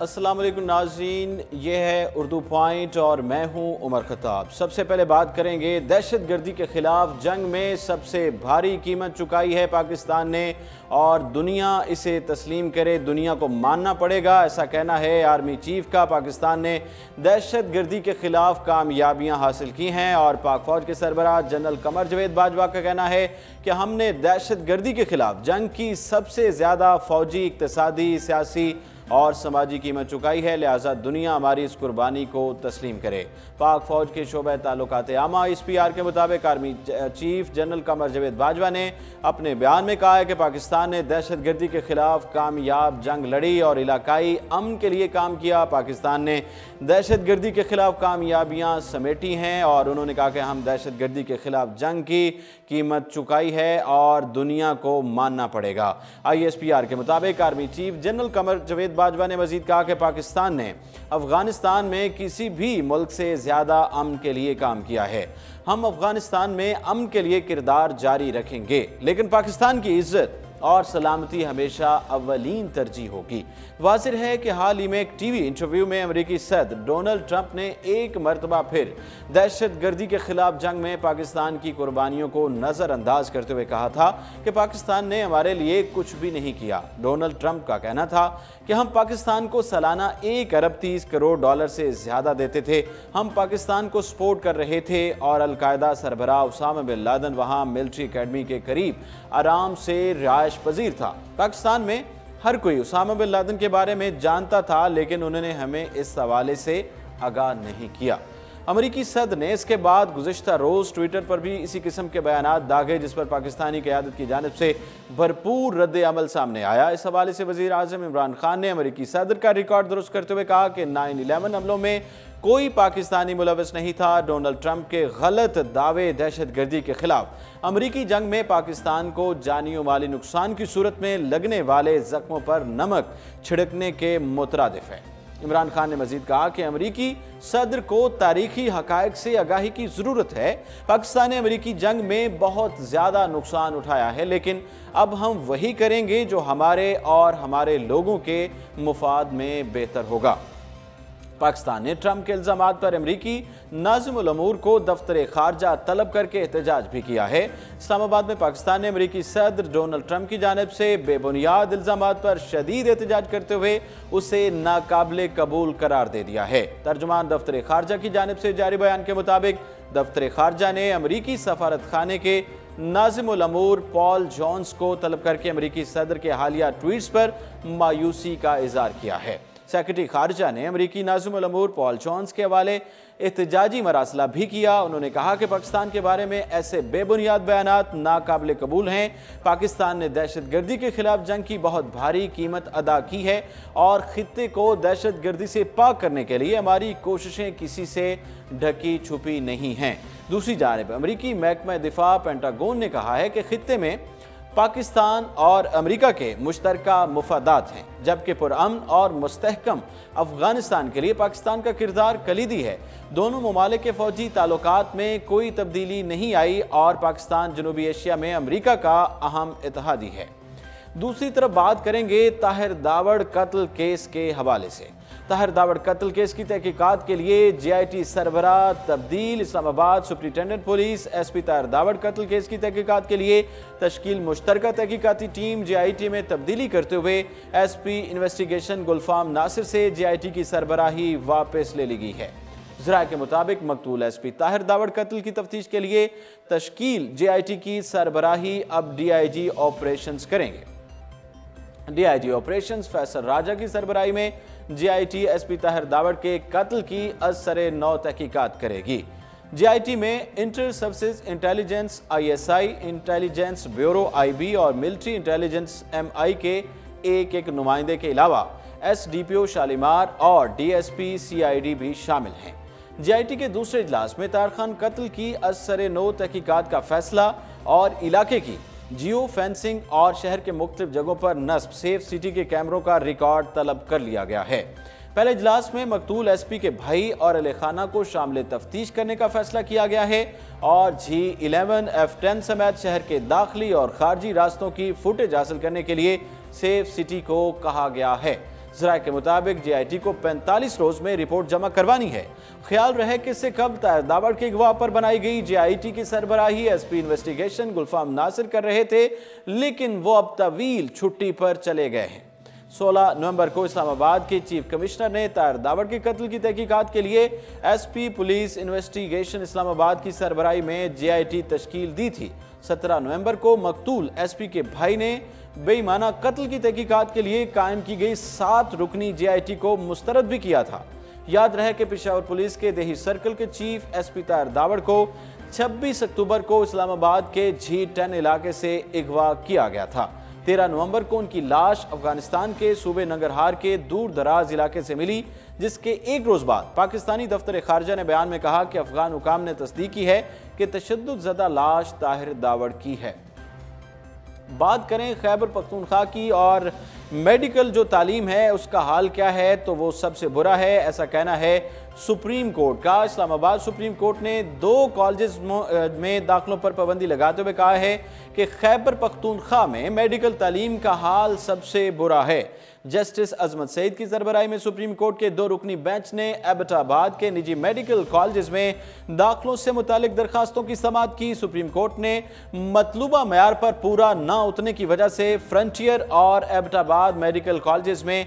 अस्सलाम वालेकुम नाज़रीन, ये है उर्दू पॉइंट और मैं हूँ उमर खताब। सबसे पहले बात करेंगे दहशत गर्दी के ख़िलाफ़ जंग में सबसे भारी कीमत चुकाई है पाकिस्तान ने और दुनिया इसे तस्लीम करे, दुनिया को मानना पड़ेगा, ऐसा कहना है आर्मी चीफ का। पाकिस्तान ने दहशत गर्दी के ख़िलाफ़ कामयाबियाँ हासिल की हैं और पाक फ़ौज के सरबराह जनरल कमर जवेद बाजवा का कहना है कि हमने दहशत गर्दी के ख़िलाफ़ जंग की सबसे ज़्यादा फ़ौजी, इक़्तिसादी, सियासी और समाजी कीमत चुकाई है, लिहाजा दुनिया हमारी इस कुर्बानी को तस्लीम करे। पाक फ़ौज के शोबे ताल्लुकात आमा SPR के मुताबिक आर्मी चीफ जनरल कमर जवेद बाजवा ने अपने बयान में कहा है कि पाकिस्तान ने दहशत गर्दी के ख़िलाफ़ कामयाब जंग लड़ी और इलाकाई अमन के लिए काम किया। पाकिस्तान ने दहशत गर्दी के ख़िलाफ़ कामयाबियाँ समेटी हैं और उन्होंने कहा कि हम दहशत गर्दी के ख़िलाफ़ जंग की कीमत चुकाई है और दुनिया को मानना पड़ेगा। ISPR के मुताबिक आर्मी चीफ जनरल कमर जवेद बाजवा ने मजीद कहा कि पाकिस्तान ने अफगानिस्तान में किसी भी मुल्क से ज़्यादा अमन के लिए काम किया है। हम अफगानिस्तान में अमन के लिए किरदार जारी रखेंगे, लेकिन पाकिस्तान की इज्जत और सलामती हमेशा अव्वलीन तरजीह होगी। वाज़िह है कि हाल ही में एक TV इंटरव्यू में अमेरिकी सदर डोनाल्ड ट्रंप ने एक मरतबा फिर दहशत गर्दी के खिलाफ जंग में पाकिस्तान की कुर्बानियों को नज़रअंदाज करते हुए कहा था कि पाकिस्तान ने हमारे लिए कुछ भी नहीं किया। डोनाल्ड ट्रंप का कहना था कि हम पाकिस्तान को सालाना $1 अरब 30 करोड़ से ज़्यादा देते थे, हम पाकिस्तान को सपोर्ट कर रहे थे और अलकायदा सरबराह उसामा बिन लादेन वहाँ मिलिट्री अकेडमी के करीब आराम से रिहाइश पजीर था। पाकिस्तान में हर कोई उसामा बिन लादेन के बारे में जानता था, लेकिन उन्होंने हमें इस हवाले से आगाह नहीं किया। अमेरिकी सदर ने इसके बाद गुज़िश्ता रोज़ ट्विटर पर भी इसी किस्म के बयानात दागे, जिस पर पाकिस्तानी क़यादत की जानिब से भरपूर रद्द अमल सामने आया। इस हवाले से वज़ीर आज़म इमरान खान ने अमेरिकी सदर का रिकॉर्ड दुरुस्त करते हुए कहा कि 9/11 हमलों में कोई पाकिस्तानी मुलव्वस नहीं था। डोनाल्ड ट्रंप के गलत दावे दहशत गर्दी के खिलाफ अमरीकी जंग में पाकिस्तान को जानी और माली नुकसान की सूरत में लगने वाले जख्मों पर नमक छिड़कने के मुतरादिफ है। इमरान खान ने मजीद कहा कि अमरीकी सदर को तारीखी हकायक से आगाही की ज़रूरत है। पाकिस्तान ने अमरीकी जंग में बहुत ज़्यादा नुकसान उठाया है, लेकिन अब हम वही करेंगे जो हमारे और हमारे लोगों के मुफाद में बेहतर होगा। पाकिस्तान ने ट्रंप के इल्ज़ामात पर अमरीकी नाज़िमुल अमूर को दफ्तर खारजा तलब करके एहतजाज भी किया है। इस्लामाबाद में पाकिस्तान ने अमरीकी सदर डोनाल्ड ट्रंप की जानिब से बेबुनियाद इल्ज़ामात पर शदीद एहतजाज करते हुए उसे नाकाबिले कबूल करार दे दिया है। तर्जुमान दफ्तर खारजा की जानिब से जारी बयान के मुताबिक दफ्तर खारजा ने अमरीकी सफारत खाने के नाज़िमुल अमूर पॉल जॉन्स को तलब करके अमरीकी सदर के हालिया ट्वीट्स पर मायूसी का इज़हार किया है। सेक्रेटरी खारजा ने अमरीकी नाज़िमुल अमूर पॉल जॉन्स के हवाले एहतजाजी मरासला भी किया। उन्होंने कहा कि पाकिस्तान के बारे में ऐसे बेबुनियाद बयानात नाकाबिले कबूल हैं। पाकिस्तान ने दहशत गर्दी के खिलाफ जंग की बहुत भारी कीमत अदा की है और खित्ते को दहशत गर्दी से पाक करने के लिए हमारी कोशिशें किसी से ढकी छुपी नहीं हैं। दूसरी जानिब अमरीकी महकमा दिफा पेंटागन ने कहा है कि खित्ते में पाकिस्तान और अमेरिका के मुश्तरका मुफादात हैं, जबकि पुरअमन और मुस्तहकम अफगानिस्तान के लिए पाकिस्तान का किरदार कलीदी है। दोनों ममालिक के फौजी ताल्लुकात में कोई तब्दीली नहीं आई और पाकिस्तान जनूबी एशिया में अमेरिका का अहम इत्तेहादी है। दूसरी तरफ बात करेंगे ताहिर दावड़ कत्ल केस के हवाले से। ताहिर दावड़ कत्ल केस की तहकीकात के लिए JIT सरबराह तब्दील, Islamabad superintendent police SP Tahir Dawar कत्ल केस की तहकीकात के लिए तश्कील मुश्तरका तहकीकाती टीम JIT में तब्दीली करते हुए SP इन्वेस्टिगेशन गुलफाम नासिर से JIT की सरबराही वापस ले ली गई है। ज़राए के मुताबिक मकतूल SP ताहिर दावड़ कत्ल की तफ्तीश के लिए तश्कील JIT की सरबराही अब DIG ऑपरेशंस करेंगे। DIG ऑपरेशंस फैसल राजा की सरबराही में JIT SP ताहिर दावड़ के कत्ल की असरे नौ तहकीकात करेगी। JIT में inter services intelligence ISI, intelligence bureau IB और मिलिट्री इंटेलिजेंस MI के एक नुमाइंदे के अलावा SDPO शालीमार और DSP CID भी शामिल हैं। JIT के दूसरे इजलास में ताहिर खान कत्ल की असरे नौ तहकीकात का फैसला और इलाके की जियो फेंसिंग और शहर के मुख्तलिफ जगहों पर नस्ब सेफ सिटी के कैमरों का रिकॉर्ड तलब कर लिया गया है। पहले इजलास में मकतूल SP के भाई और अहले खाना को शामिल तफ्तीश करने का फैसला किया गया है और G11 F10 समेत शहर के दाखिली और खारजी रास्तों की फुटेज हासिल करने के लिए सेफ सिटी को कहा गया है। ذرائع کے مطابق JIT کو 45 روز میں رپورٹ جمع کروانی ہے۔ خیال رہے کہ اس سے قبل طاہر داوڑ کے اغوا پر بنائی گئی JIT کی سربراہی SP انویسٹیگیشن گلفام ناصر کر رہے تھے، لیکن وہ اب طویل چھٹی پر چلے گئے ہیں۔ 16 نومبر کو اسلام آباد کے چیف کمشنر نے طاہر داوڑ کے قتل کی تحقیقات کے لیے SP پولیس انویسٹیگیشن اسلام آباد کی سربراہی میں JIT تشکیل دی تھی۔ 17 نومبر کو مقتول SP کے بھائی نے بے ایمانہ قتل کی تحقیقات کے لیے قائم کی گئی 7 رکنی JIT کو مسترد بھی کیا تھا۔ یاد رہے کہ پشاور پولیس کے دیہی سرکل کے چیف SP طاہر داوڑ کو 26 اکتوبر کو اسلام آباد کے جھیٹ 10 علاقے سے اغوا کیا گیا تھا۔ 13 نومبر کو ان کی لاش افغانستان کے صوبے ننگرہار کے دور دراز علاقے سے ملی، جس کے ایک روز بعد پاکستانی دفتر خارجہ نے بیان میں کہا کہ افغان حکام نے تصدیق کی ہے کہ تشدد زدہ لاش طاہر داوڑ کی ہے۔ بات کریں خیبر پختونخوا کی اور میڈیکل جو تعلیم ہے اس کا حال کیا ہے تو وہ سب سے برا ہے، ایسا کہنا ہے سپریم کورٹ کا۔ اسلام آباد سپریم کورٹ نے 2 کالجز میں داخلوں پر پابندی لگاتے ہوئے کہا ہے کہ خیبر پختونخوا میں میڈیکل تعلیم کا حال سب سے برا ہے۔ جسٹس عظمت سعید کی سربراہی میں سپریم کورٹ کے 2 رکنی بینچ نے ایبٹ آباد کے نجی میڈیکل کالجز میں داخلوں سے متعلق درخواستوں کی سماعت کی۔ سپریم کورٹ نے مطلوبہ معیار پر پورا نہ اترنے کی وجہ سے فرنٹیئر اور ایبٹ آباد میڈیکل کالجز میں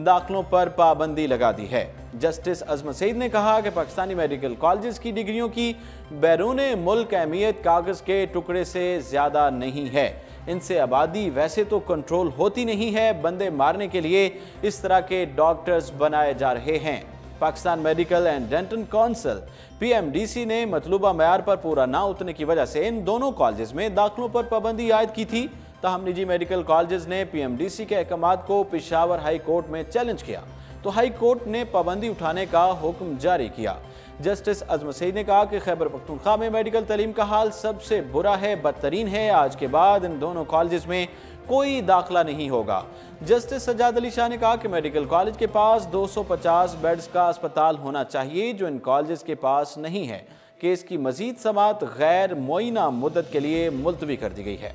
داخلوں پر پابندی لگا دی ہے۔ جسٹس عظمت سعید نے کہا کہ پاکستانی میڈیکل کالجز کی ڈگریوں کی بیرون ملک اہمیت کاغذ کے ٹکڑے سے زیادہ نہیں ہے، ان سے آبادی ویسے تو کنٹرول ہوتی نہیں ہے، بندے مارنے کے لیے اس طرح کے ڈاکٹرز بنائے جا رہے ہیں۔ Pakistan medical and dental council PMDC نے مطلوبہ معیار پر پورا نہ اترنے کی وجہ سے ان دونوں کالجز میں داخلوں پر پابندی عائد کی تھی، تاہم نجی میڈیکل کالجز نے PMDC کے احکامات کو پشاور ہائی کورٹ میں چیلنج کیا تو ہائی کورٹ نے پابندی اٹھانے کا حکم جاری کیا۔ جسٹس عظمت سعید نے کہا کہ خیبر پختونخوا میں میڈیکل تعلیم کا حال سب سے برا ہے، بدترین ہے، آج کے بعد ان دونوں کالجز میں کوئی داخلہ نہیں ہوگا۔ جسٹس سجاد علی شاہ نے کہا کہ میڈیکل کالج کے پاس 250 بیڈز کا اسپتال ہونا چاہیے جو ان کالجز کے پاس نہیں ہے۔ کیس کی مزید سماعت غیر معینہ مدت کے لیے ملتوی کر دی گئی ہے۔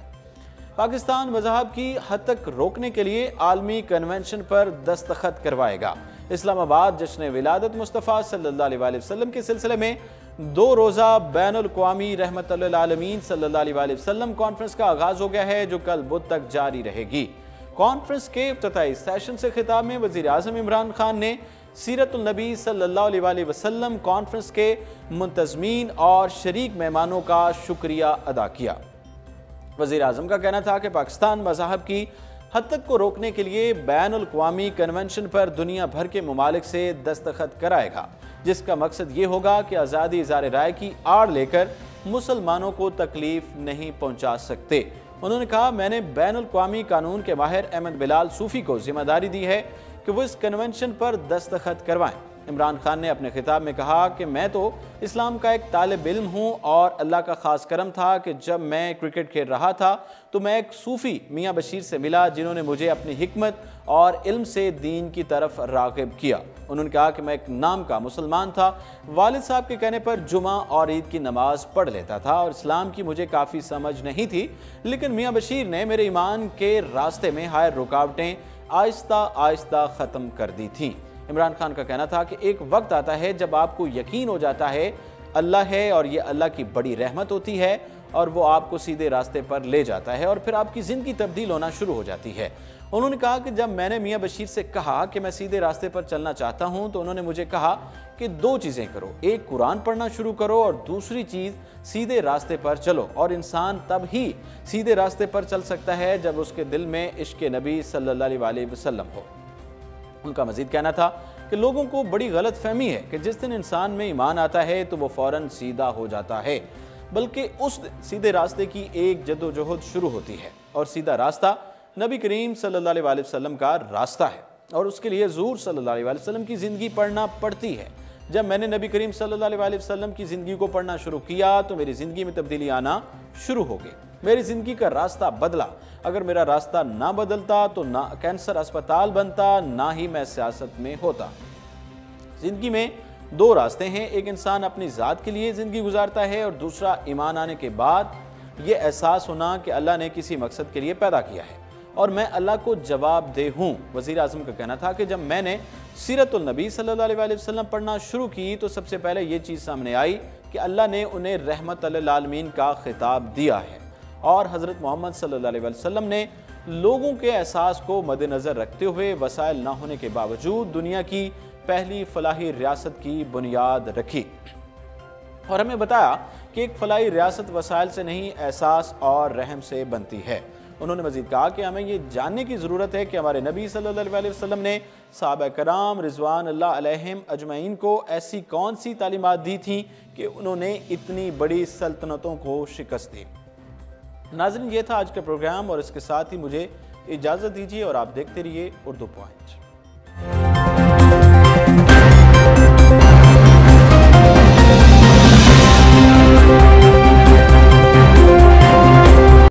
پاکستان مذہب کی حد تک روکنے کے لیے عالمی کنونشن پر دستخط کروائے گا۔ اسلام آباد جشن ولادت مصطفیٰ صلی اللہ علیہ وسلم کے سلسلے میں 2 روزہ بین الاقوامی رحمت للعالمین صلی اللہ علیہ وسلم کانفرنس کا آغاز ہو گیا ہے جو کل بدھ تک جاری رہے گی۔ کانفرنس کے افتتاحی سیشن سے خطاب میں وزیر اعظم عمران خان نے سیرت النبی صلی اللہ علیہ وسلم کانفرنس کے منتظمین اور شریک مہمانوں کا شکریہ ادا کیا۔ وزیر اعظم کا کہنا تھا کہ پاکستان مذاہب کی حد تک کو روکنے کے لیے بین الاقوامی کنونشن پر دنیا بھر کے ممالک سے دستخط کرائے گا، جس کا مقصد یہ ہوگا کہ آزادی اظہار رائے کی آڑ لے کر مسلمانوں کو تکلیف نہیں پہنچا سکتے۔ انہوں نے کہا میں نے بین الاقوامی قانون کے ماہر احمد بلال صوفی کو ذمہ داری دی ہے کہ وہ اس کنونشن پر دستخط کروائیں۔ عمران خان نے اپنے خطاب میں کہا کہ میں تو اسلام کا ایک طالب علم ہوں اور اللہ کا خاص کرم تھا کہ جب میں کرکٹ کھیل رہا تھا تو میں ایک صوفی میاں بشیر سے ملا جنہوں نے مجھے اپنی حکمت اور علم سے دین کی طرف راغب کیا۔ انہوں نے کہا کہ میں ایک نام کا مسلمان تھا، والد صاحب کے کہنے پر جمعہ اور عید کی نماز پڑھ لیتا تھا اور اسلام کی مجھے کافی سمجھ نہیں تھی، لیکن میاں بشیر نے میرے ایمان کے راستے میں حائل رکاوٹیں آہستہ آہستہ ختم کر دی تھیں۔ عمران خان کا کہنا تھا کہ ایک وقت آتا ہے جب آپ کو یقین ہو جاتا ہے اللہ ہے اور یہ اللہ کی بڑی رحمت ہوتی ہے اور وہ آپ کو سیدھے راستے پر لے جاتا ہے اور پھر آپ کی زندگی تبدیل ہونا شروع ہو جاتی ہے۔ انہوں نے کہا کہ جب میں نے میاں بشیر سے کہا کہ میں سیدھے راستے پر چلنا چاہتا ہوں تو انہوں نے مجھے کہا کہ 2 چیزیں کرو، ایک قرآن پڑھنا شروع کرو اور دوسری چیز سیدھے راستے پر چلو، اور انسان تب ہی سیدھے راستے پر چل سکتا ہے جب اس کے دل میں عشق نبی صلی اللہ علیہ وسلم ہو۔ ان کا مزید کہنا تھا کہ لوگوں کو بڑی غلط فہمی ہے کہ جس دن انسان میں ایمان آتا ہے تو وہ فوراً سیدھا ہو جاتا ہے، بلکہ اس سیدھے راستے کی ایک جدوجہد شروع ہوتی ہے، اور سیدھا راستہ نبی کریم صلی اللہ علیہ وسلم کا راستہ ہے، اور اس کے لیے حضور صلی اللہ علیہ وسلم کی زندگی پڑھنا پڑتی ہے۔ جب میں نے نبی کریم صلی اللہ علیہ وسلم کی زندگی کو پڑھنا شروع کیا تو میری زندگی میں تبدیلی آنا شروع ہو گئی، میری زندگی کا راستہ بدلا۔ اگر میرا راستہ نہ بدلتا تو نہ کینسر اسپتال بنتا، نہ ہی میں سیاست میں ہوتا۔ زندگی میں 2 راستے ہیں، ایک انسان اپنی ذات کے لیے زندگی گزارتا ہے اور دوسرا ایمان آنے کے بعد یہ احساس ہونا کہ اللہ نے کسی مقصد کے لیے پیدا کیا ہے، और मैं अल्लाह को जवाब दे हूँ। वज़ीर आज़म का कहना था कि जब मैंने सीरतुल नबी सल्लल्लाहु अलैहि वसल्लम पढ़ना शुरू की तो सबसे पहले ये चीज़ सामने आई कि अल्लाह ने उन्हें रहमत लिल आलमीन का खिताब दिया है और हज़रत मोहम्मद सल्लल्लाहु अलैहि वसल्लम ने लोगों के एहसास को मद्देनज़र रखते हुए वसाइल ना होने के बावजूद दुनिया की पहली फलाही रियासत की बुनियाद रखी और हमें बताया कि एक फलाही रियासत वसाइल से नहीं, एहसास और रहम से बनती है। उन्होंने मज़ीद कहा कि हमें ये जानने की ज़रूरत है कि हमारे नबी सल्लल्लाहु अलैहि वसल्लम ने सहाबा कराम रिज़वान अल्लाह अलैहिम अजमईन को ऐसी कौन सी तालीमात दी थी कि उन्होंने इतनी बड़ी सल्तनतों को शिकस्त दी। नाज़रीन, ये था आज का प्रोग्राम और इसके साथ ही मुझे इजाज़त दीजिए और आप देखते रहिए उर्दू पॉइंट।